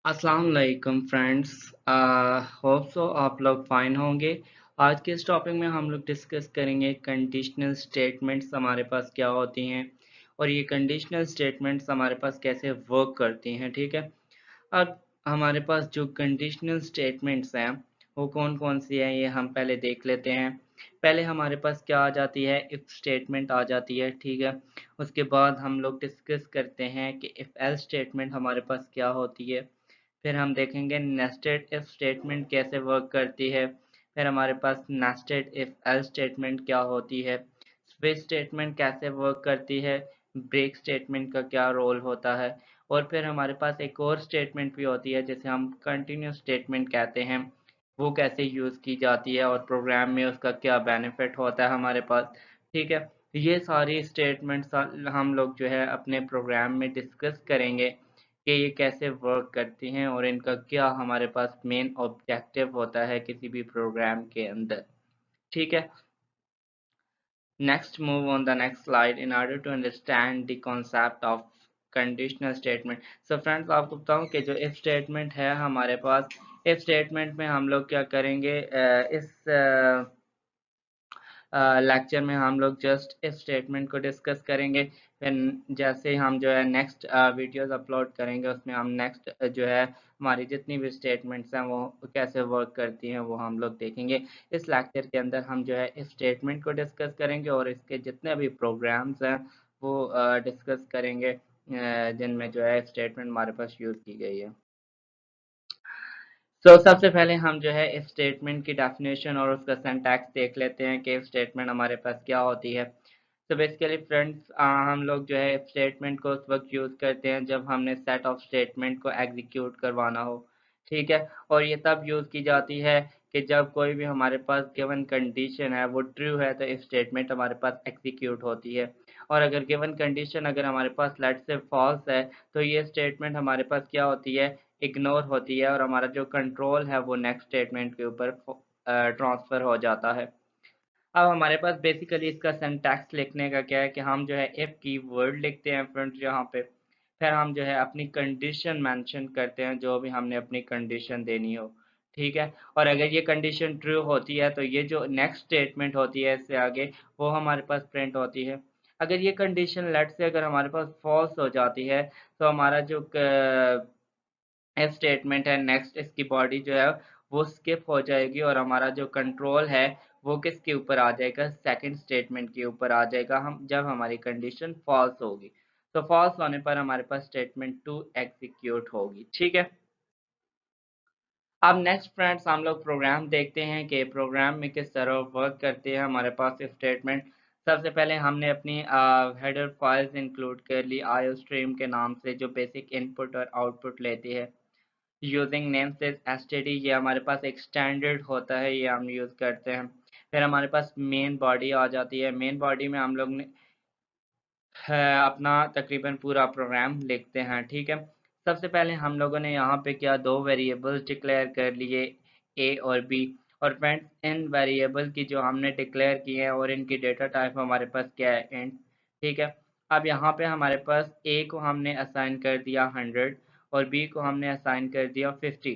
अस्सलाम वालेकुम friends. Hope so आप लोग फाइन होंगे। आज के इस टॉपिक में हम लोग डिस्कस करेंगे कंडीशनल स्टेटमेंट्स हमारे पास क्या होती हैं और ये कंडीशनल स्टेटमेंट्स हमारे पास कैसे वर्क करती हैं। ठीक है, अब हमारे पास जो कंडीशनल स्टेटमेंट्स हैं वो कौन कौन सी हैं ये हम पहले देख लेते हैं। पहले हमारे पास क्या आ जाती है, इफ स्टेटमेंट आ जाती है। ठीक है, उसके बाद हम लोग डिस्कस करते हैं कि इफ एल्स स्टेटमेंट हमारे पास क्या होती है। फिर हम देखेंगे नेस्टेड इफ स्टेटमेंट कैसे वर्क करती है। फिर हमारे पास नेस्टेड इफ एल्स स्टेटमेंट क्या होती है, स्विच स्टेटमेंट कैसे वर्क करती है, ब्रेक स्टेटमेंट का क्या रोल होता है। और फिर हमारे पास एक और स्टेटमेंट भी होती है जिसे हम कंटिन्यूस स्टेटमेंट कहते हैं, वो कैसे यूज़ की जाती है और प्रोग्राम में उसका क्या बेनिफिट होता है हमारे पास। ठीक है, ये सारी स्टेटमेंट्स हम लोग जो है अपने प्रोग्राम में डिस्कस करेंगे कि ये कैसे वर्क करती हैं और इनका क्या हमारे पास मेन ऑब्जेक्टिव होता है किसी भी प्रोग्राम के अंदर। ठीक है, next move on the next slide in order to understand the concept of conditional statement। so friends, आपको बताऊं कि जो if statement है हमारे पास, if statement में हम लोग क्या करेंगे, इस लेक्चर में हम लोग जस्ट इफ स्टेटमेंट को डिस्कस करेंगे। फिर जैसे हम जो है नेक्स्ट वीडियोस अपलोड करेंगे उसमें हम नेक्स्ट जो है हमारी जितनी भी स्टेटमेंट्स हैं वो कैसे वर्क करती हैं वो हम लोग देखेंगे। इस लेक्चर के अंदर हम जो है इफ स्टेटमेंट को डिस्कस करेंगे और इसके जितने भी प्रोग्राम्स हैं वो डिस्कस करेंगे जिनमें जो है स्टेटमेंट हमारे पास यूज़ की गई है। सबसे पहले हम जो है इफ स्टेटमेंट की डेफिनेशन और उसका सिंटैक्स देख लेते हैं कि इफ स्टेटमेंट हमारे पास क्या होती है। बेसिकली फ्रेंड्स, हम लोग जो है इफ स्टेटमेंट को उस वक्त यूज़ करते हैं जब हमने सेट ऑफ स्टेटमेंट को एग्जीक्यूट करवाना हो। ठीक है, और ये तब यूज़ की जाती है कि जब कोई भी हमारे पास गिवन कंडीशन है वो ट्रू है तो इफ स्टेटमेंट हमारे पास एग्जीक्यूट होती है। और अगर गिवन कंडीशन अगर हमारे पास लेट्स से फॉल्स है तो ये स्टेटमेंट हमारे पास क्या होती है, इग्नोर होती है और हमारा जो कंट्रोल है वो नेक्स्ट स्टेटमेंट के ऊपर ट्रांसफ़र हो जाता है। अब हमारे पास बेसिकली इसका सिंटैक्स लिखने का क्या है कि हम जो है इफ कीवर्ड लिखते हैं फ्रेंड्स यहाँ पे, फिर हम जो है अपनी कंडीशन मेंशन करते हैं जो भी हमने अपनी कंडीशन देनी हो। ठीक है, और अगर ये कंडीशन ट्रू होती है तो ये जो नेक्स्ट स्टेटमेंट होती है इससे आगे वो हमारे पास प्रिंट होती है। अगर ये कंडीशन लेट से अगर हमारे पास फॉल्स हो जाती है तो हमारा जो इफ स्टेटमेंट है नेक्स्ट इसकी बॉडी जो है वो स्किप हो जाएगी और हमारा जो कंट्रोल है वो किसके ऊपर आ जाएगा, सेकंड स्टेटमेंट के ऊपर आ जाएगा हम जब हमारी कंडीशन फॉल्स होगी। तो फॉल्स होने पर हमारे पास स्टेटमेंट टू एग्जीक्यूट होगी। ठीक है, अब नेक्स्ट फ्रेंड्स हम लोग प्रोग्राम देखते हैं कि प्रोग्राम में किस तरह वर्क करते हैं हमारे पास स्टेटमेंट। सबसे पहले हमने अपनी हेडर फाइल्स इंक्लूड कर ली आईओ स्ट्रीम के नाम से जो बेसिक इनपुट और आउटपुट लेती है। यूजिंग नेमस्पेस एसटीडी, ये हमारे पास एक स्टैंडर्ड होता है, ये हम यूज़ करते हैं। फिर हमारे पास मेन बॉडी आ जाती है। मेन बॉडी में हम लोग ने अपना तकरीबन पूरा प्रोग्राम लिखते हैं। ठीक है, सबसे पहले हम लोगों ने यहाँ पे क्या दो वेरिएबल्स डिक्लेयर कर लिए, ए और बी। और फ्रेंड्स, इन वेरिएबल की जो हमने डिक्लेयर किए हैं और इनकी डेटा टाइप हमारे पास क्या है, इंट। ठीक है, अब यहाँ पे हमारे पास ए को हमने असाइन कर दिया 100 और बी को हमने असाइन कर दिया 50।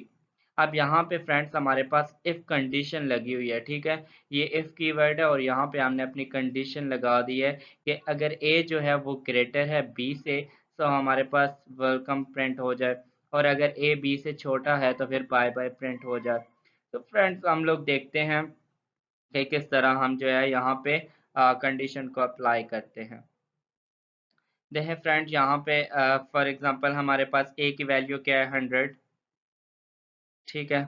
अब यहाँ पे फ्रेंड्स हमारे पास इफ कंडीशन लगी हुई है। ठीक है, ये इफ कीवर्ड है और यहाँ पे हमने अपनी कंडीशन लगा दी है कि अगर ए जो है वो ग्रेटर है बी से तो हमारे पास वेलकम प्रिंट हो जाए, और अगर ए बी से छोटा है तो फिर बाय बाय प्रिंट हो जाए। तो फ्रेंड्स हम लोग देखते हैं कि किस तरह हम जो है यहाँ पे कंडीशन को अप्लाई करते हैं। देखें फ्रेंड्स, यहाँ पे फॉर एग्जांपल हमारे पास ए की वैल्यू क्या है, 100। ठीक है,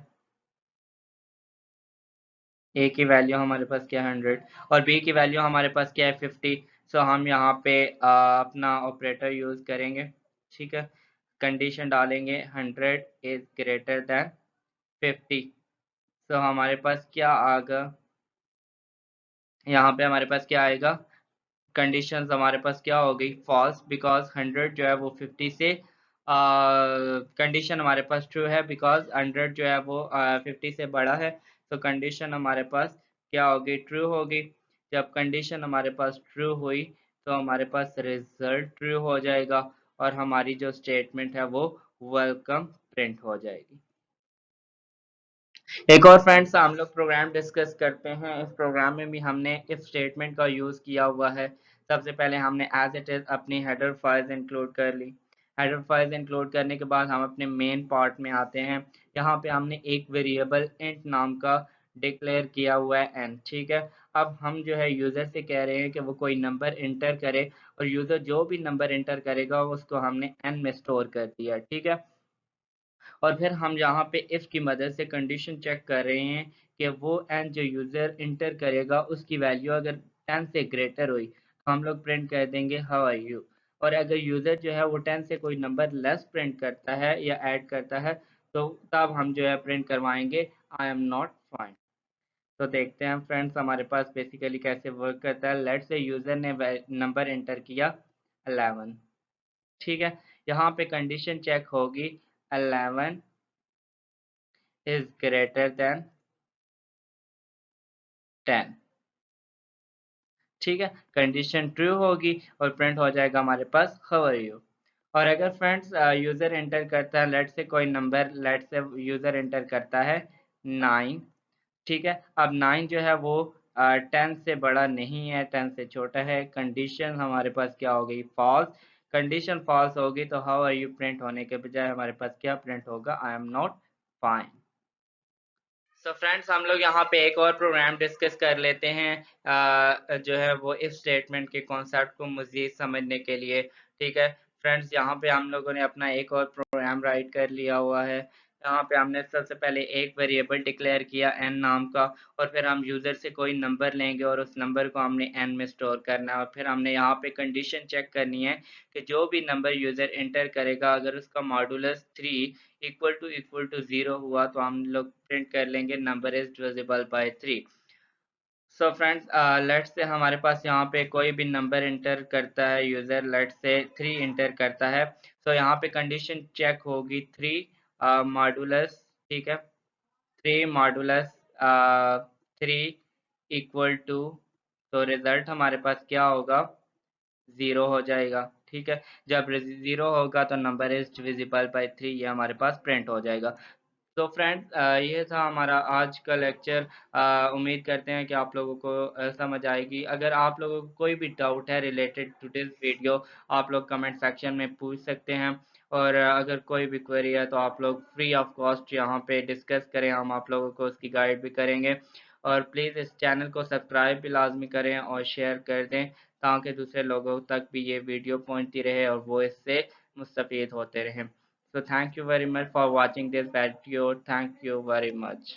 ए की वैल्यू हमारे पास क्या है, 100, और बी की वैल्यू हमारे पास क्या है, 50। हम यहाँ पे अपना ऑपरेटर यूज़ करेंगे। ठीक है, कंडीशन डालेंगे 100 इज ग्रेटर देन 50। हमारे पास क्या आएगा, यहाँ पे हमारे पास क्या आएगा, कंडीशंस हमारे पास क्या हो गई, फॉल्स, बिकॉज 100 जो है वो 50 से कंडीशन हमारे पास ट्रू है बिकॉज 100 जो है वो 50 से बड़ा है। कंडीशन हमारे पास क्या होगी, ट्रू होगी। जब कंडीशन हमारे पास ट्रू हुई तो हमारे पास रिजल्ट ट्रू हो जाएगा और हमारी जो स्टेटमेंट है वो वेलकम प्रिंट हो जाएगी। एक और फ्रेंड्स हम लोग प्रोग्राम डिस्कस करते हैं। इस प्रोग्राम में भी हमने इफ स्टेटमेंट का यूज़ किया हुआ है। सबसे पहले हमने एज इट इज़ अपनी हेडर फाइल्स इंक्लूड कर ली। हेडर फाइल्स इंक्लूड करने के बाद हम अपने मेन पार्ट में आते हैं। यहाँ पे हमने एक वेरिएबल इंट नाम का डिक्लेयर किया हुआ है एन, ठीक है। अब हम जो है यूज़र से कह रहे हैं कि वो कोई नंबर इंटर करे, और यूज़र जो भी नंबर इंटर करेगा उसको हमने एन में स्टोर कर दिया, ठीक है। और फिर हम यहाँ पे इफ की मदद से कंडीशन चेक कर रहे हैं कि वो एन जो यूजर इंटर करेगा उसकी वैल्यू अगर 10 से ग्रेटर हुई तो हम लोग प्रिंट कर देंगे हाउ आर यू। और अगर यूजर जो है वो 10 से कोई नंबर लेस प्रिंट करता है या ऐड करता है तो तब हम जो है प्रिंट करवाएंगे आई एम नॉट फाइन। तो देखते हैं फ्रेंड्स हमारे पास बेसिकली कैसे वर्क करता है। लेट्स से यूजर ने नंबर इंटर किया 11, ठीक है। यहाँ पे कंडीशन चेक होगी 11 is greater than 10, ठीक है। कंडीशन ट्रू होगी और प्रिंट हो जाएगा हमारे पास हाउ आर यू। और अगर फ्रेंड्स यूजर एंटर करता है, लेट से कोई नंबर, लेट से यूजर एंटर करता है 9, ठीक है। अब 9 जो है वो 10 से बड़ा नहीं है, 10 से छोटा है। कंडीशन हमारे पास क्या हो गई, फॉल्स। कंडीशन फॉल्स होगी तो हाउ आर यू प्रिंट होने के बजाय हमारे पास क्या प्रिंट होगा, I am not fine. So friends हम लोग यहाँ पे एक और प्रोग्राम डिस्कस कर लेते हैं, जो है वो इफ स्टेटमेंट के कॉन्सेप्ट को मज़ीद समझने के लिए, ठीक है। फ्रेंड्स यहाँ पे हम लोगों ने अपना एक और प्रोग्राम राइट कर लिया हुआ है। यहाँ पे हमने सबसे पहले एक वेरिएबल डिक्लेयर किया एन नाम का, और फिर हम यूज़र से कोई नंबर लेंगे और उस नंबर को हमने एन में स्टोर करना है। और फिर हमने यहाँ पे कंडीशन चेक करनी है कि जो भी नंबर यूज़र इंटर करेगा अगर उसका मॉडुलस 3 इक्वल टू 0 हुआ तो हम लोग प्रिंट कर लेंगे number is divisible by 3। So friends let's say हमारे पास यहाँ पे कोई भी नंबर इंटर करता है यूजर, लेट्स से 3 इंटर करता है। सो यहाँ पे कंडीशन चेक होगी 3 मॉडुलस, ठीक है। 3 मॉडुलस 3 इक्वल टू, तो रिजल्ट हमारे पास क्या होगा, 0 हो जाएगा, ठीक है। जब 0 होगा तो नंबर इज डिविजिबल बाय 3, ये हमारे पास प्रिंट हो जाएगा। तो फ्रेंड्स ये था हमारा आज का लेक्चर। उम्मीद करते हैं कि आप लोगों को समझ आएगी। अगर आप लोगों को कोई भी डाउट है रिलेटेड टू दिस वीडियो, आप लोग कमेंट सेक्शन में पूछ सकते हैं। और अगर कोई भी क्वेरी है तो आप लोग फ्री ऑफ कॉस्ट यहाँ पे डिस्कस करें, हम आप लोगों को उसकी गाइड भी करेंगे। और प्लीज़ इस चैनल को सब्सक्राइब भी लाजमी करें और शेयर कर दें ताकि दूसरे लोगों तक भी ये वीडियो पहुँचती रहे और वो इससे मुस्तफ़ीद होते रहें। So thank you very much for watching this video. Thank you very much.